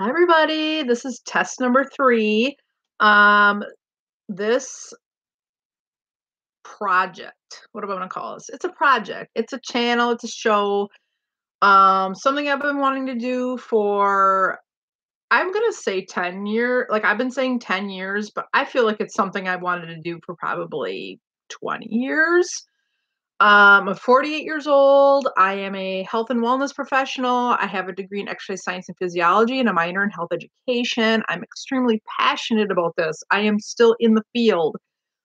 Hi, everybody. This is test number 3. Um, this project, what do I want to call this? It's a project. It's a channel. It's a show. Something I've been wanting to do for, I'm gonna say 10 years. Like I've been saying 10 years, but I feel like it's something I wanted to do for probably 20 years. I'm 48 years old. I am a health and wellness professional. I have a degree in exercise science and physiology and a minor in health education. I'm extremely passionate about this. I am still in the field.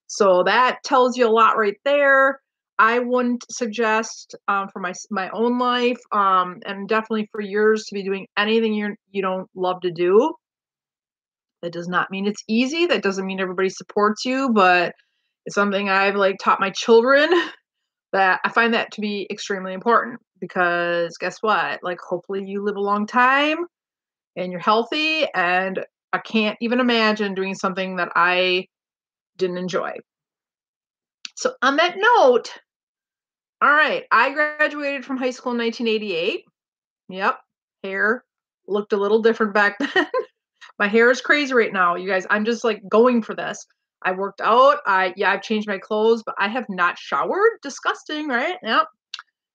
So that tells you a lot right there. I wouldn't suggest for my own life and definitely for yours to be doing anything you don't love to do. That does not mean it's easy. That doesn't mean everybody supports you, but it's something I've like taught my children that I find that to be extremely important because guess what? Like, hopefully, you live a long time and you're healthy. And I can't even imagine doing something that I didn't enjoy. So, on that note, all right, I graduated from high school in 1988. Yep, hair looked a little different back then. My hair is crazy right now, you guys. I'm just like going for this. I worked out. I've changed my clothes, but I have not showered. Disgusting, right? Yep.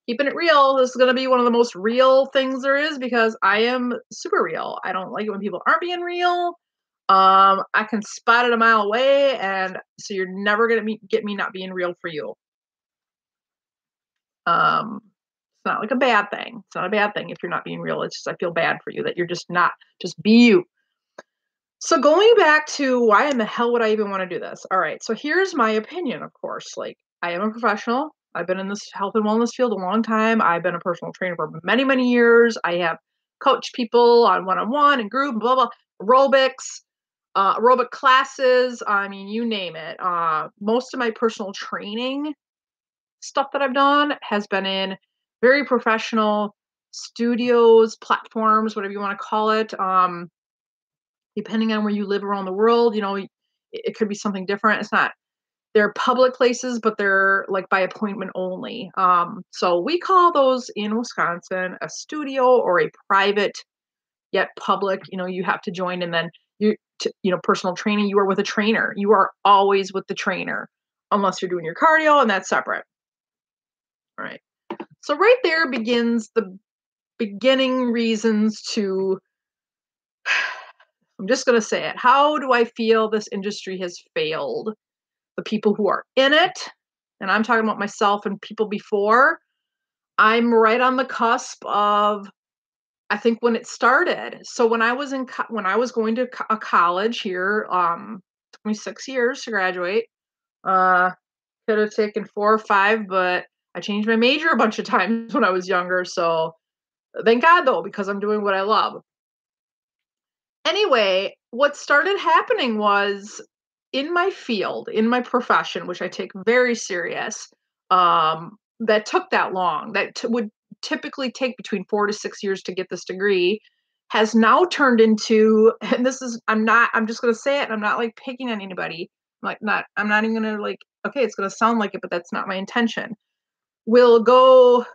Keeping it real. This is going to be one of the most real things there is because I am super real. I don't like it when people aren't being real. I can spot it a mile away, and so you're never going to get me not being real for you. It's not like a bad thing. It's not a bad thing if you're not being real. It's just I feel bad for you that you're just not. Just be you. So going back to why in the hell would I even want to do this? All right. So here's my opinion, of course. Like I am a professional. I've been in this health and wellness field a long time. I've been a personal trainer for many, many years. I have coached people on one-on-one and group, blah, blah, aerobics, aerobic classes. I mean, you name it. Most of my personal training stuff that I've done has been in very professional studios, platforms, whatever you want to call it. Depending on where you live around the world, it could be something different. It's not, they're public places, but they're like by appointment only. So we call those in Wisconsin a studio or a private yet public. You have to join, and then personal training. You are with a trainer. You are always with the trainer, unless you're doing your cardio, and that's separate. All right. So right there begins the beginning reasons to. I'm just going to say it. How do I feel this industry has failed? The people who are in it, and I'm talking about myself and people before, I'm right on the cusp of, I think, when it started. So when I was when I was going to a college here, took me 6 years to graduate. Could have taken 4 or 5, but I changed my major a bunch of times when I was younger. So thank God though, because I'm doing what I love. Anyway, what started happening was in my field, in my profession, which I take very serious, that took that long, that would typically take between 4 to 6 years to get this degree, has now turned into, and this is, I'm just going to say it, and I'm not like picking on anybody. I'm not even going to like, okay, it's going to sound like it, but that's not my intention. We'll go,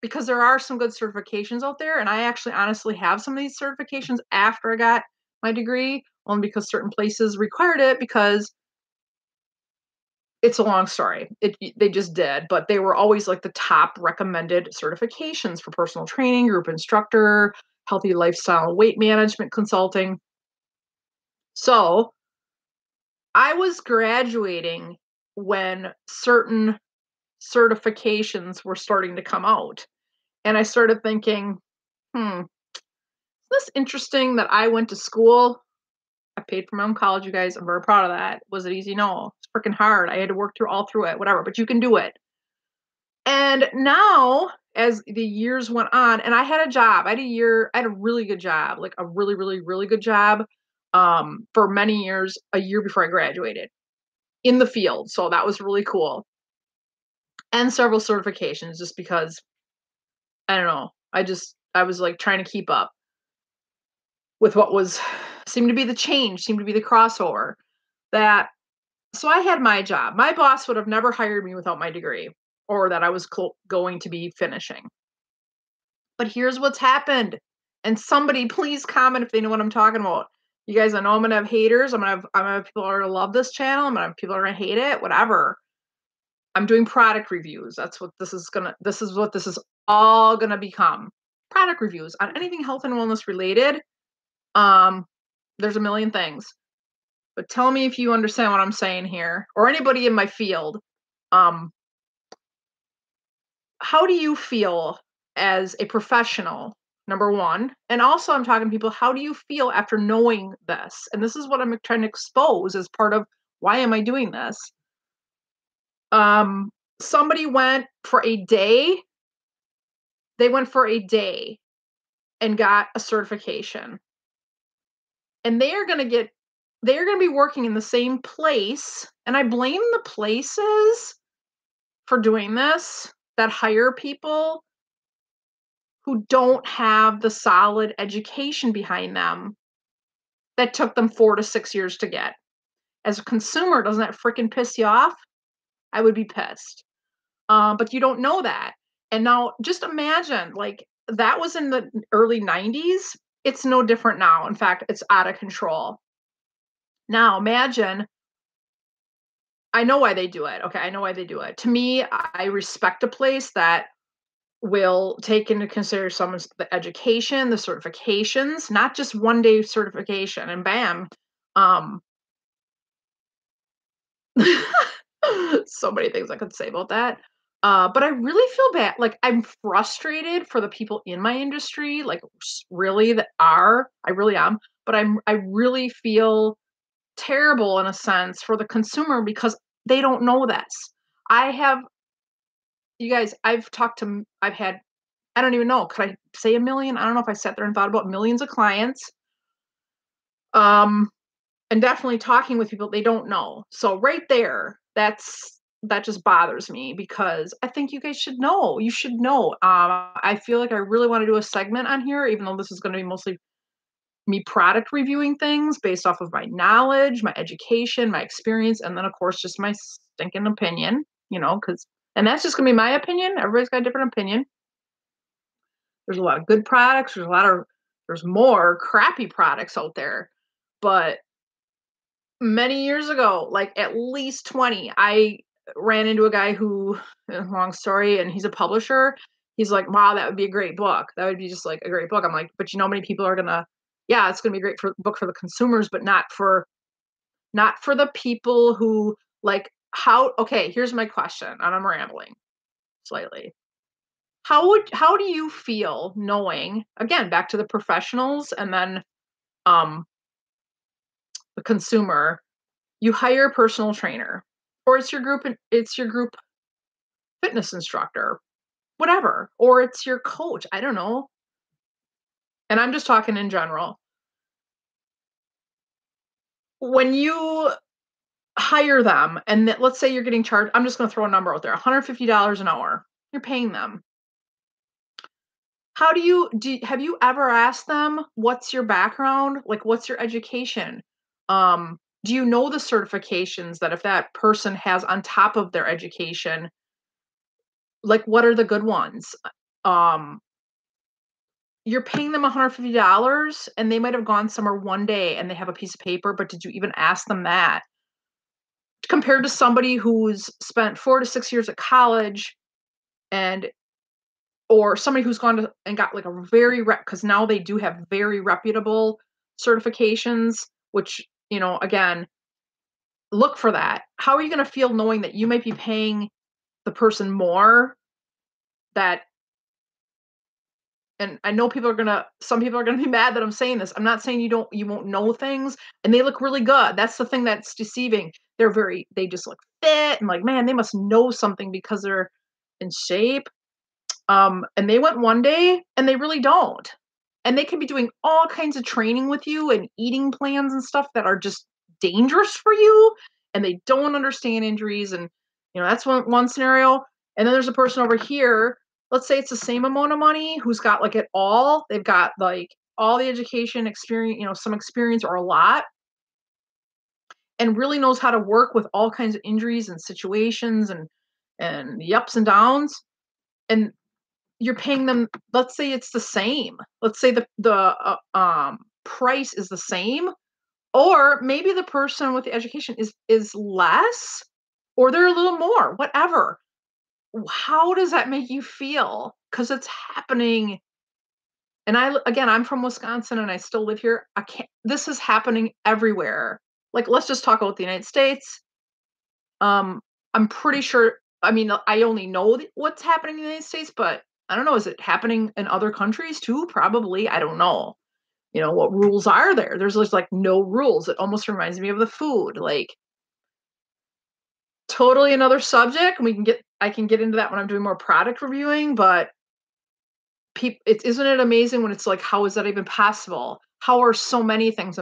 because there are some good certifications out there, and I actually honestly have some of these certifications after I got my degree, only because certain places required it, because it's a long story. They just did, but they were always like the top recommended certifications for personal training, group instructor, healthy lifestyle, weight management consulting. So I was graduating when certain certifications were starting to come out. And I started thinking, isn't this interesting that I went to school? I paid for my own college, you guys. I'm very proud of that. Was it easy? No. It's freaking hard. I had to work through all through it, whatever, but you can do it. And now, as the years went on, and I had a job, I had a really good job, like a really, really, really good job, for many years, a year before I graduated in the field. So that was really cool. And several certifications just because, I don't know, I was like trying to keep up with what was seemed to be the change, seemed to be the crossover. That so I had my job. My boss would have never hired me without my degree or that I was going to be finishing. But here's what's happened. And somebody please comment if they know what I'm talking about. You guys, I know I'm gonna have haters. I'm gonna have people who are gonna love this channel. I'm gonna have people who are gonna hate it. Whatever. I'm doing product reviews. That's what this is gonna. This is what this is all gonna become. Product reviews on anything health and wellness related. There's a million things, but tell me if you understand what I'm saying here, or anybody in my field. How do you feel as a professional? Number one, and also I'm talking to people. How do you feel after knowing this? And this is what I'm trying to expose as part of why am I doing this? Somebody went for a day. They went for a day and got a certification, and they're going to be working in the same place. And I blame the places for doing this that hire people who don't have the solid education behind them that took them 4 to 6 years to get. As a consumer, doesn't that freaking piss you off? I would be pissed. But you don't know that. And now just imagine, like, that was in the early 90s. It's no different now. In fact, it's out of control. Now imagine, I know why they do it. Okay, I know why they do it. To me, I respect a place that will take into consider someone's the education, the certifications, not just one day certification and bam. Um so many things I could say about that. But I really feel bad. Like I'm frustrated for the people in my industry, like really that are, I really am, but I really feel terrible in a sense for the consumer because they don't know this. I have you guys, I've had I don't even know. Could I say a million? I don't know if I sat there and thought about millions of clients. Um, and definitely talking with people they don't know. So right there, that just bothers me because I think you guys should know. You should know. I feel like I really want to do a segment on here, even though this is going to be mostly me product reviewing things based off of my knowledge, my education, my experience, and then of course just my stinking opinion. Because and that's just going to be my opinion. Everybody's got a different opinion. There's a lot of good products. There's more crappy products out there. But many years ago, like at least 20, I ran into a guy who, long story, and he's a publisher. He's like, wow, that would be a great book. That would be just like a great book. I'm like, but you know, many people are gonna, yeah, it's gonna be a great book for the consumers, but not for the people who like how. Okay, here's my question, and I'm rambling slightly. How do you feel knowing, again, back to the professionals and then um the consumer, you hire a personal trainer or it's your group fitness instructor, whatever, or it's your coach, I don't know. And I'm just talking in general. When you hire them and let's say you're getting charged, I'm just going to throw a number out there, $150 an hour. You're paying them. How have you ever asked them what's your background? Like what's your education? Do you know the certifications that if that person has on top of their education, like what are the good ones? Um, you're paying them $150 and they might have gone somewhere one day and they have a piece of paper, but did you even ask them that? Compared to somebody who's spent 4 to 6 years at college and or somebody who's gone to and got like a because now they do have very reputable certifications, which, again, look for that. How are you going to feel knowing that you might be paying the person more that, and I know some people are gonna be mad that I'm saying this. I'm not saying you won't know things, and they look really good. That's the thing that's deceiving. They just look fit and like, man, they must know something because they're in shape. And they went one day and they really don't. And they can be doing all kinds of training with you and eating plans and stuff that are just dangerous for you. And they don't understand injuries. And, that's one scenario. And then there's a person over here, let's say it's the same amount of money who's got like it all. They've got like all the education experience, some experience or a lot, and really knows how to work with all kinds of injuries and situations and the ups and downs. And you're paying them, let's say it's the same. Let's say the price is the same, or maybe the person with the education is less, or they're a little more, whatever. How does that make you feel? Because it's happening. And again, I'm from Wisconsin and I still live here. I can't, this is happening everywhere. Like, let's just talk about the United States. I'm pretty sure, I mean, I only know what's happening in the United States, but I don't know, is it happening in other countries too? Probably. I don't know. You know, what rules are there? There's just like no rules. It almost reminds me of the food. Like, totally another subject. I can get into that when I'm doing more product reviewing, but isn't it amazing when it's like, how is that even possible? How are so many things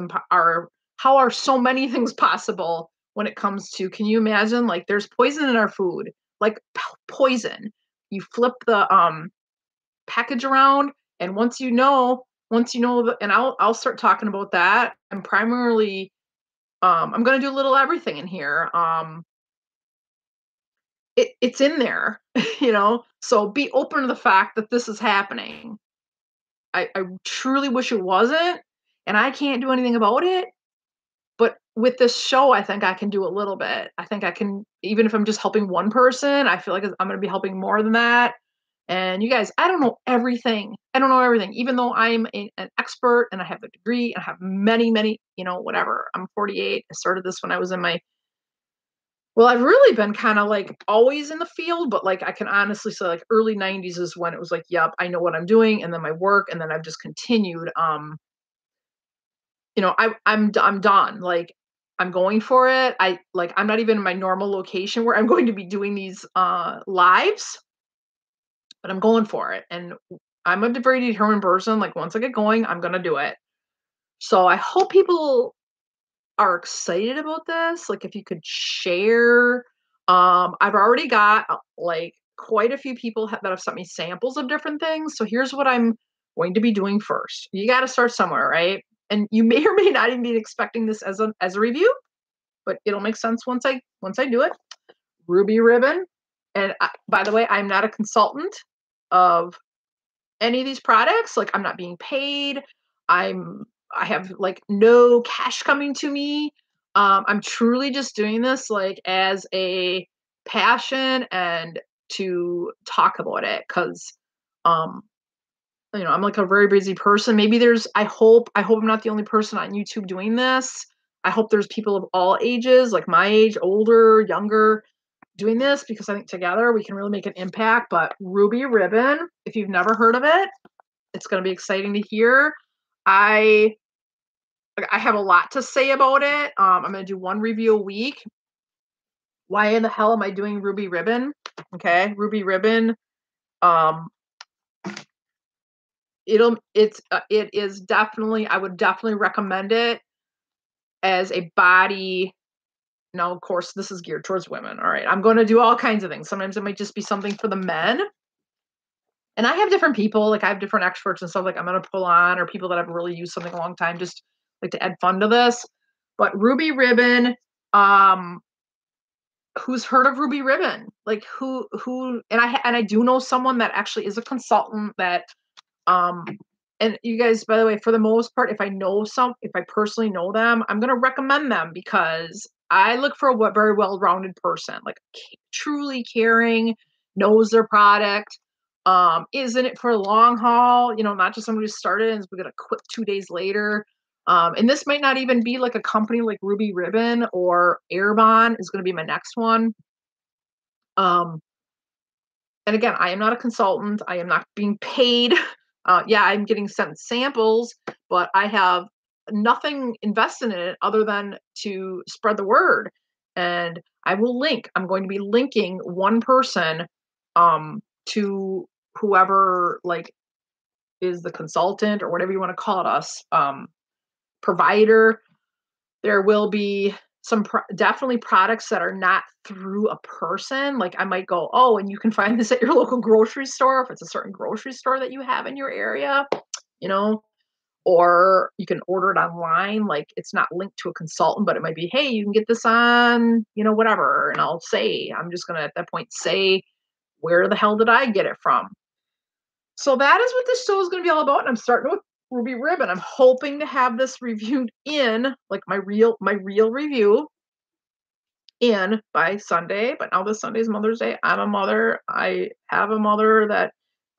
how are so many things possible when it comes to, can you imagine, like, there's poison in our food, like poison. You flip the package around, and and I'll start talking about that. I'm primarily I'm going to do a little everything in here. It's in there, you know. So be open to the fact that this is happening. I truly wish it wasn't, and I can't do anything about it. But with this show, I think I can do a little bit. I think I can, even if I'm just helping one person, I feel like I'm going to be helping more than that. And you guys, I don't know everything. I don't know everything, even though I'm an expert and I have a degree and I have many, many, you know, whatever. I'm 48. I started this when I was in my, well, I've really been kind of like always in the field, but like I can honestly say like early 90s is when it was like, yep, I know what I'm doing. And then my work, and then I've just continued. You know, I'm done. Like, I'm going for it. I'm not even in my normal location where I'm going to be doing these lives, but I'm going for it. And I'm a very determined person. Like, once I get going, I'm gonna do it. So I hope people are excited about this. Like, if you could share. I've already got like quite a few people that have sent me samples of different things. So here's what I'm going to be doing first. You got to start somewhere, right? And you may or may not even be expecting this as a review, but it'll make sense once I do it. Ruby Ribbon, and by the way, I'm not a consultant of any of these products. Like, I'm not being paid. I have like no cash coming to me. I'm truly just doing this like as a passion and to talk about it, because um you know, I'm like a very busy person. Maybe I hope I'm not the only person on YouTube doing this. I hope there's people of all ages, like my age, older, younger, doing this, because I think together we can really make an impact. But Ruby Ribbon, if you've never heard of it, it's going to be exciting to hear. I have a lot to say about it. I'm going to do one review a week. Why in the hell am I doing Ruby Ribbon? Okay, Ruby Ribbon. Um, it is definitely, I would definitely recommend it as a body. Now, of course, this is geared towards women. All right, I'm going to do all kinds of things. Sometimes it might just be something for the men. And I have different people, like I have different experts and stuff like I'm going to pull on, or people that have really used something a long time, just like to add fun to this. But Ruby Ribbon, who's heard of Ruby Ribbon? Like, and I do know someone that actually is a consultant that, and you guys, by the way, for the most part, if I personally know them, I'm going to recommend them, because I look for a very well-rounded person, like truly caring, knows their product, is in it for a long haul, you know, not just somebody who started and is going to quit 2 days later. And this might not even be like a company like Ruby Ribbon, or Airbon is going to be my next one. Um, and again, I am not a consultant. I am not being paid. Yeah, I'm getting sent samples, but I have nothing invested in it other than to spread the word. And I'm going to be linking one person to whoever like is the consultant, or whatever you want to call it, us provider. There will be definitely products that are not through a person. Like, I might go, oh, and you can find this at your local grocery store, if it's a certain grocery store that you have in your area, you know, or you can order it online. Like, it's not linked to a consultant, but it might be, hey, you can get this on, you know, whatever. And I'm just going to at that point say, where the hell did I get it from? So that is what this show is going to be all about. And I'm starting with Ruby Ribbon. I'm hoping to have this reviewed in, like my real review in by Sunday. But now this Sunday is Mother's Day. I'm a mother. I have a mother that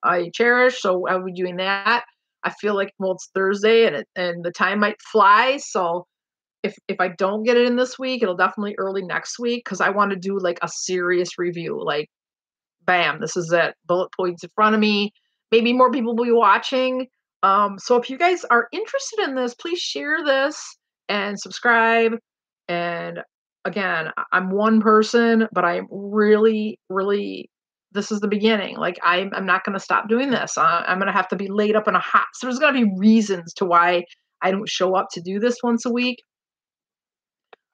I cherish, so I'll be doing that. I feel like, well, it's Thursday and the time might fly. So if I don't get it in this week, it'll definitely early next week because I want to do like a serious review. Like, bam, this is it. Bullet points in front of me. Maybe more people will be watching. So if you guys are interested in this, please share this and subscribe. And again, I'm one person, but I'm really, really, this is the beginning. Like I'm not going to stop doing this. I'm going to have to be laid up in a hot. So there's going to be reasons to why I don't show up to do this once a week.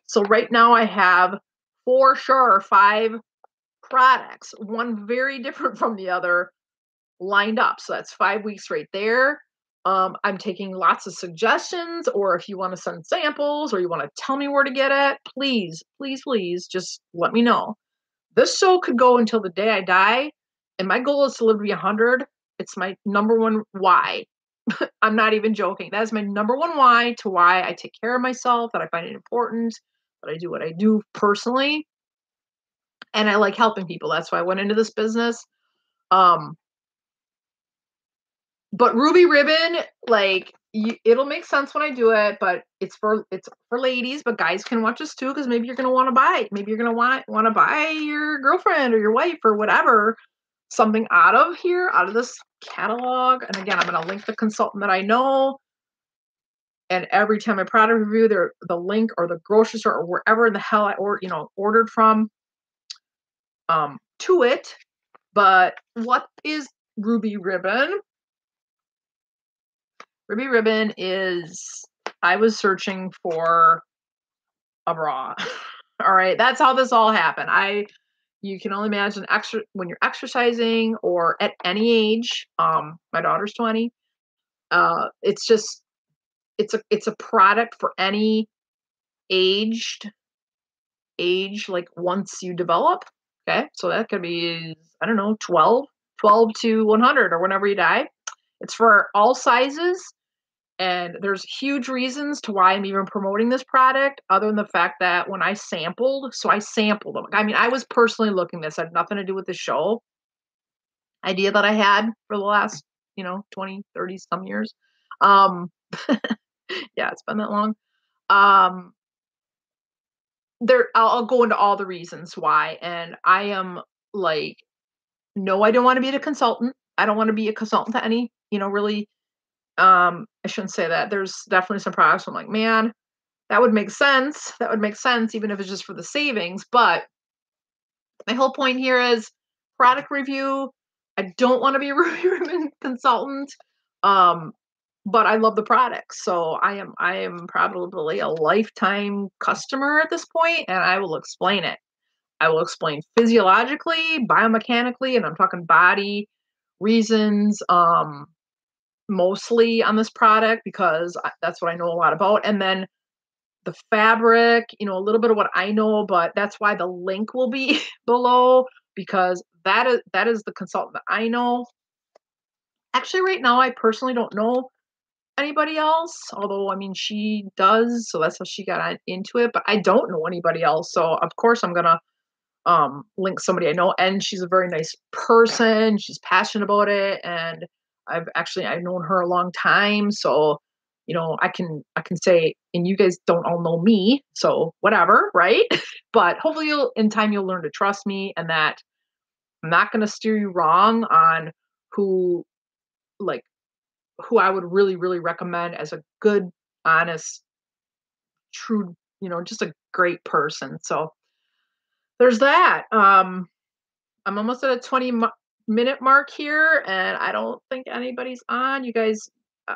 So right now I have for sure 5 products, one very different from the other, lined up. So that's 5 weeks right there. I'm taking lots of suggestions, or if you want to send samples or you want to tell me where to get it, please, please, please just let me know. This show could go until the day I die, and my goal is to live to be 100. It's my number one why. I'm not even joking. That is my number one why to why I take care of myself, that I find it important, that I do what I do personally. And I like helping people. That's why I went into this business. Um, but Ruby Ribbon, like it'll make sense when I do it, but it's for ladies, but guys can watch this too because maybe you're gonna want to buy it. Maybe you're gonna want to buy your girlfriend or your wife or whatever something out of this catalog. And again, I'm gonna link the consultant that I know. And every time I product review, the link or the grocery store or wherever in the hell I ordered from to it. But what is Ruby Ribbon? Ruby Ribbon is, I was searching for a bra. All right, that's how this all happened. You can only imagine when you're exercising or at any age. My daughter's 20. It's a product for any aged age, like once you develop. Okay, so that could be, I don't know, 12 to 100 or whenever you die. It's for all sizes. And there's huge reasons to why I'm even promoting this product, other than the fact that when I sampled them. I mean, I was personally looking this, had nothing to do with the show idea that I had for the last, 20, 30 some years. Um, yeah, it's been that long. I'll go into all the reasons why. And I am like, no, I don't want to be a consultant. I don't want to be a consultant to any, really, I shouldn't say that. There's definitely some products I'm like, man, that would make sense. That would make sense, even if it's just for the savings. But my whole point here is product review. I don't want to be a Ruby consultant. But I love the product. So I am probably a lifetime customer at this point, and I will explain it. I will explain physiologically, biomechanically, and I'm talking body reasons, mostly on this product because that's what I know a lot about. And then the fabric, a little bit of what I know, but that's why the link will be below because that is the consultant that I know. Actually, right now, I personally don't know anybody else, although I mean she does, so that's how she got into it. But I don't know anybody else, so of course I'm gonna link somebody I know, and she's a very nice person. She's passionate about it, and I've known her a long time, so I can say, and you guys don't all know me, so whatever, right? But hopefully in time you'll learn to trust me, and that I'm not going to steer you wrong on who like who I would really, really recommend as a good, honest, true, just a great person. So there's that. I'm almost at a 20-minute mark here, and I don't think anybody's on. You guys,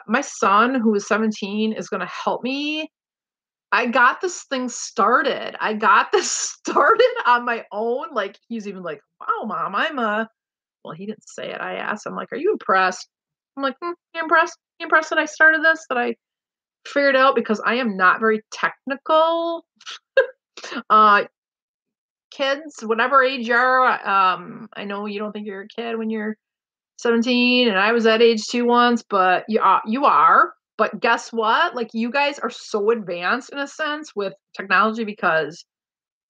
my son, who is 17, is going to help me. I got this thing started. I got this started on my own. Like, he's even like, wow, mom, well, he didn't say it. I asked him, like, are you impressed? I'm like, you impressed? You impressed that I started this, that I figured out? Because I am not very technical. Uh, Kids, whatever age you are, I know you don't think you're a kid when you're 17, and I was that age too once, but you are. But guess what? Like, you guys are so advanced in a sense with technology because,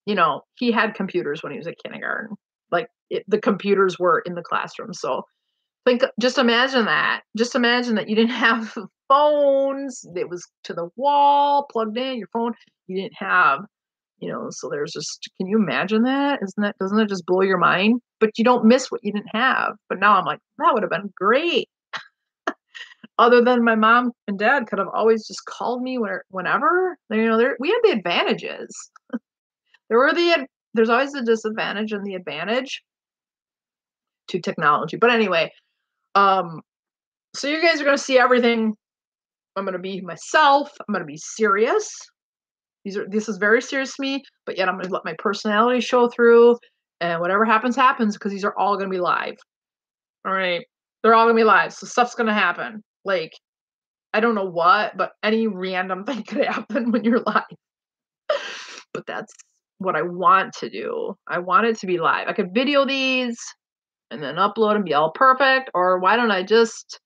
he had computers when he was at kindergarten. Like, the computers were in the classroom. So just imagine that. Just imagine that you didn't have phones. It was to the wall, plugged in your phone. You didn't have, so there's just, can you imagine that? Doesn't that just blow your mind? But you don't miss what you didn't have. But now I'm like, that would have been great. Other than my mom and dad could have always just called me whenever. We had the advantages. There's always the disadvantage and the advantage to technology. But anyway, um, so you guys are gonna see everything. I'm gonna be myself. I'm gonna be serious. This is very serious to me, but yet I'm gonna let my personality show through, and whatever happens, happens, because these are all gonna be live. All right, they're all gonna be live, so stuff's gonna happen. Like, I don't know what, but any random thing could happen when you're live. But that's what I want to do. I want it to be live. I could video these and then upload and be all perfect, or why don't I just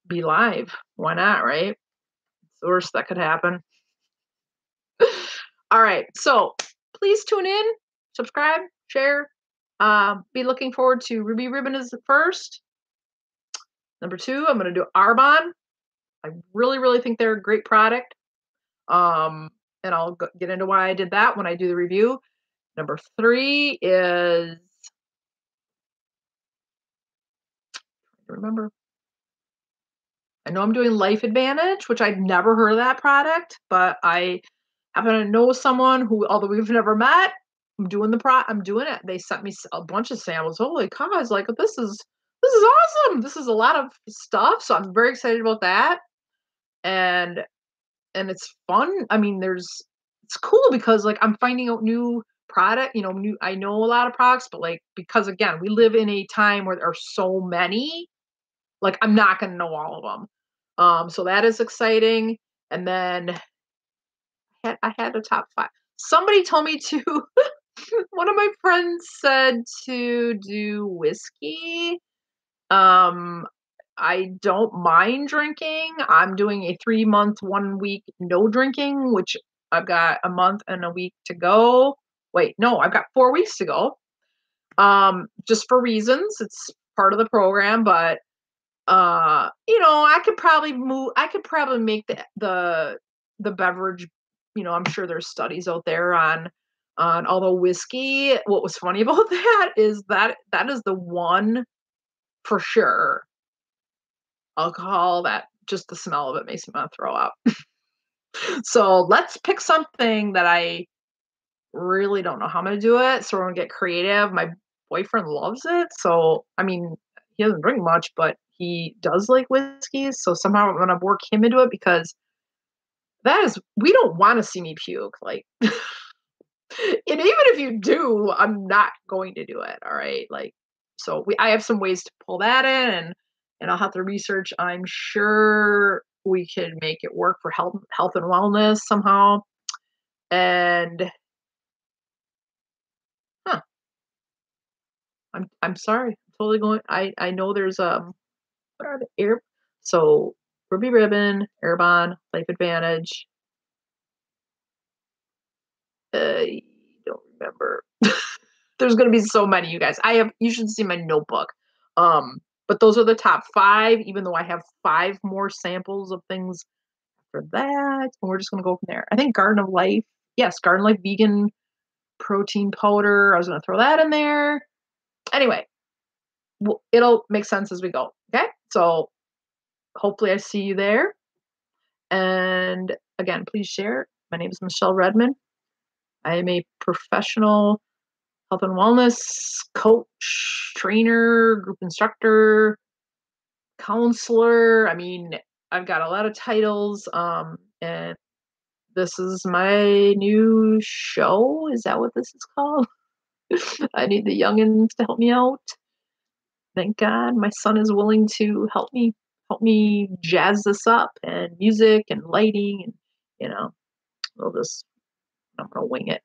be live? Why not, right? It's the worst that could happen. All right, so please tune in, subscribe, share. Be looking forward to Ruby Ribbon is the first. Number 2, I'm going to do Arbonne. I really, really think they're a great product. And I'll get into why I did that when I do the review. Number 3 is, remember, I know I'm doing Life Advantage, which I've never heard of that product, but I happen to know someone who, although we've never met, I'm doing it. They sent me a bunch of samples. Holy cow! I was like, this is awesome. This is a lot of stuff, so I'm very excited about that. And it's fun. I mean, it's cool because, like, I'm finding out new product. I know a lot of products, but, like, because again, we live in a time where there are so many. Like, I'm not gonna know all of them. So that is exciting. And then I had a top 5. Somebody told me to one of my friends said to do whiskey. I don't mind drinking. I'm doing a 3-month, 1 week no drinking, which I've got a month and a week to go. Wait, no, I've got 4 weeks to go. Just for reasons. It's part of the program, but I could probably make the beverage, I'm sure there's studies out there on although whiskey, what was funny about that is that is the one for sure alcohol that just the smell of it makes me want to throw up. So let's pick something that I really don't know how I'm gonna do it. So we're gonna get creative. My boyfriend loves it. So I mean, he doesn't drink much, but he does like whiskeys. So somehow I'm gonna work him into it because we don't want to see me puke. Like, and even if you do, I'm not going to do it. All right. Like, so I have some ways to pull that in, and I'll have to research. I'm sure we could make it work for health and wellness somehow. And huh, I'm sorry. I'm totally going. I know there's what are the air? So Ruby Ribbon, Arbonne, Life Advantage. I don't remember. There's gonna be so many, you guys. You should see my notebook. But those are the top 5, even though I have 5 more samples of things for that. And we're just gonna go from there. I think Garden of Life. Yes, Garden of Life vegan protein powder. I was gonna throw that in there. Anyway, it'll make sense as we go. Okay, so hopefully I see you there. And again, please share. My name is Michelle Redman. I am a professional health and wellness coach, trainer, group instructor, counselor. I mean, I've got a lot of titles. And this is my new show. Is that what this is called? I need the youngins to help me out. Thank God my son is willing to help me jazz this up, and music and lighting, and I'm gonna wing it.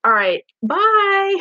All right. Bye.